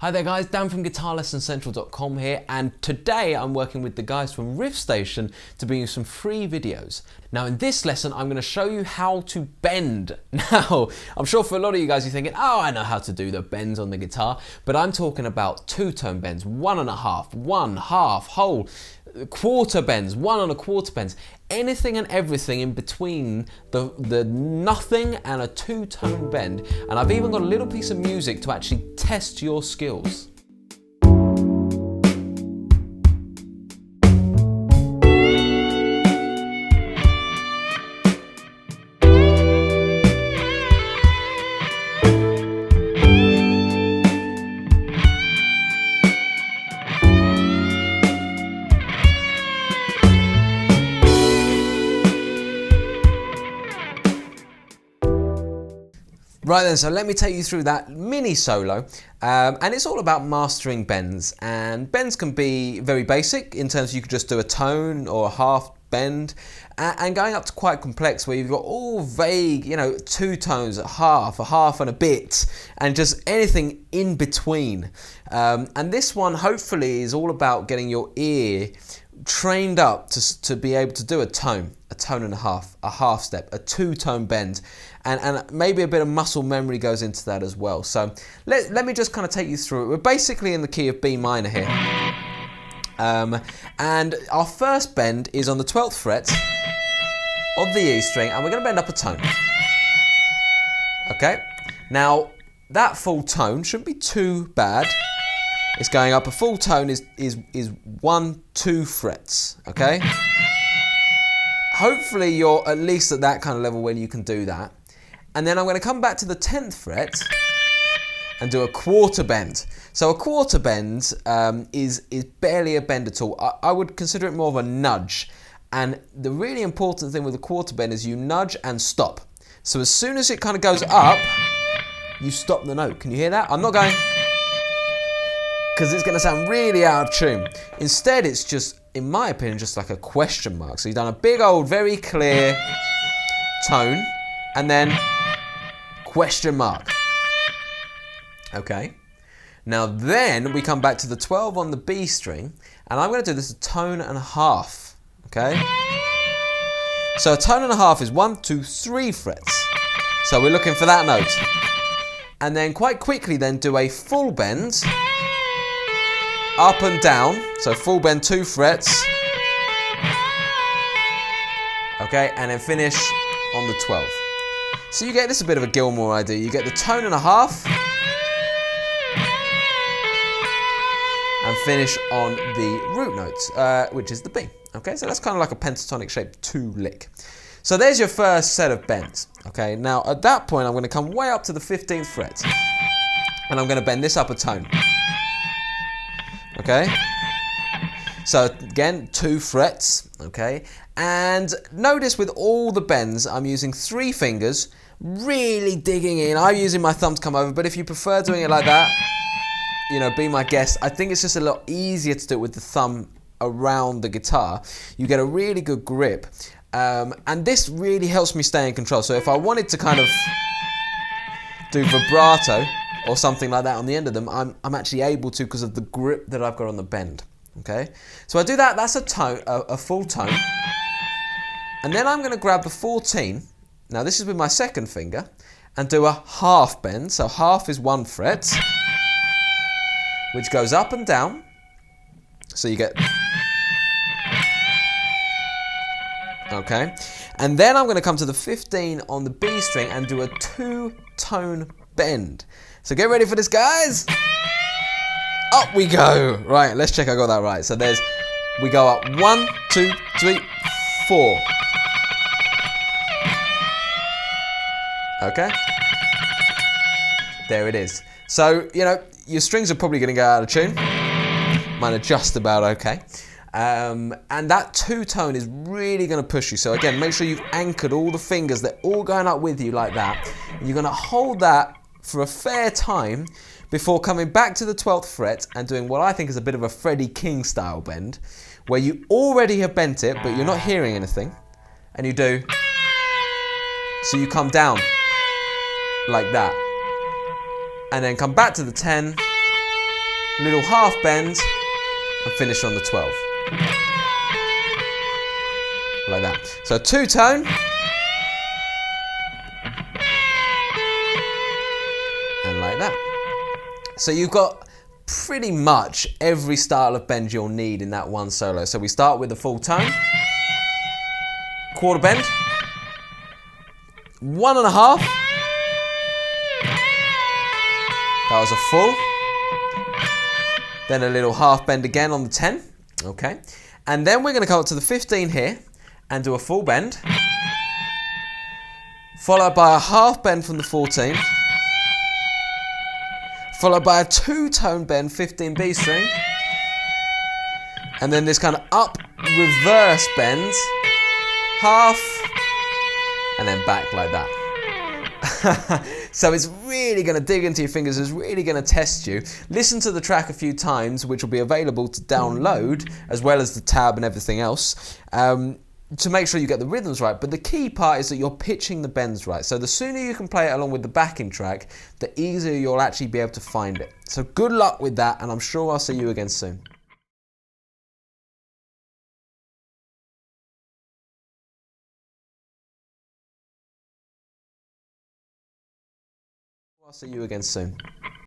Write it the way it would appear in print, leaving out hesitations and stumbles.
Hi there guys, Dan from GuitarLessonCentral.com here, and today I'm working with the guys from Riffstation to bring you some free videos. Now in this lesson I'm going to show you how to bend. Now I'm sure for a lot of you guys you're thinking, oh, I know how to do the bends on the guitar, but I'm talking about two-tone bends, 1.5, 1/2, whole, quarter bends, 1 1/4 bends, anything and everything in between the nothing and a two-tone bend. And I've even got a little piece of music to actually test your skills. Right then, so let me take you through that mini solo, and it's all about mastering bends. And bends can be very basic in terms of you could just do a tone or a half bend, and going up to quite complex where you've got all vague, two tones, a half and a bit, and just anything in between. And this one hopefully is all about getting your ear trained up to be able to do a tone and a half step, a two-tone bend, and maybe a bit of muscle memory goes into that as well. So let me just kind of take you through it. We're basically in the key of B minor here, and our first bend is on the 12th fret of the E string, and we're going to bend up a tone. Okay, now that full tone shouldn't be too bad. It's going up. A full tone is 1, 2 frets, okay? Hopefully you're at least at that kind of level when you can do that. And then I'm going to come back to the 10th fret and do a quarter bend. So a quarter bend is barely a bend at all. I would consider it more of a nudge. And the really important thing with a quarter bend is you nudge and stop. So as soon as it kind of goes up, you stop the note. Can you hear that? I'm not going, because it's going to sound really out of tune. Instead, it's just, in my opinion, just like a question mark. So you've done a big old, very clear tone, and then question mark. Okay. Now then, we come back to the 12 on the B string, and I'm going to do this a tone and a half. Okay. So a tone and a half is 1, 2, 3 frets. So we're looking for that note. And then quite quickly then do a full bend, up and down, so full bend 2 frets, okay, and then finish on the 12. So you get this a bit of a Gilmore idea. You get the tone and a half, and finish on the root note, which is the B. Okay, so that's kind of like a pentatonic shaped 2 lick. So there's your first set of bends. Okay, now at that point I'm going to come way up to the 15th fret, and I'm going to bend this up a tone. Okay, so again 2 frets, okay, and notice with all the bends I'm using 3 fingers, really digging in. I'm using my thumb to come over, but if you prefer doing it like that, be my guest. I think it's just a lot easier to do it with the thumb around the guitar. You get a really good grip, and this really helps me stay in control. So if I wanted to kind of do vibrato or something like that on the end of them, I'm actually able to because of the grip that I've got on the bend. Okay, so I do that. That's a tone, a full tone, and then I'm going to grab the 14. Now this is with my second finger, and do a half bend. So half is 1 fret, which goes up and down. So you get, okay, and then I'm going to come to the 15 on the B string and do a 2-tone bend. So get ready for this, guys. Up we go. Right, let's check I got that right. So we go up 1, 2, 3, 4. Okay. There it is. So, your strings are probably going to go out of tune. Mine are just about okay. And that 2-tone is really going to push you. So again, make sure you've anchored all the fingers. They're all going up with you like that. And you're going to hold that for a fair time before coming back to the 12th fret and doing what I think is a bit of a Freddie King style bend, where you already have bent it, but you're not hearing anything. And you do, so you come down like that. And then come back to the 10, little half bend, and finish on the 12. Like that. So two-tone. And like that. So you've got pretty much every style of bend you'll need in that one solo. So we start with the full tone. Quarter bend. 1.5. That was a full. Then a little half bend again on the 10. Okay. And then we're going to come up to the 15 here and do a full bend. Followed by a half bend from the 14. Followed by a two-tone bend, 15 B string. And then this kind of up, reverse bend. Half. And then back like that. So it's really going to dig into your fingers, it's really going to test you. Listen to the track a few times, which will be available to download, as well as the tab and everything else, to make sure you get the rhythms right. But the key part is that you're pitching the bends right. So the sooner you can play it along with the backing track, the easier you'll actually be able to find it. So good luck with that, and I'm sure I'll see you again soon. I'll see you again soon.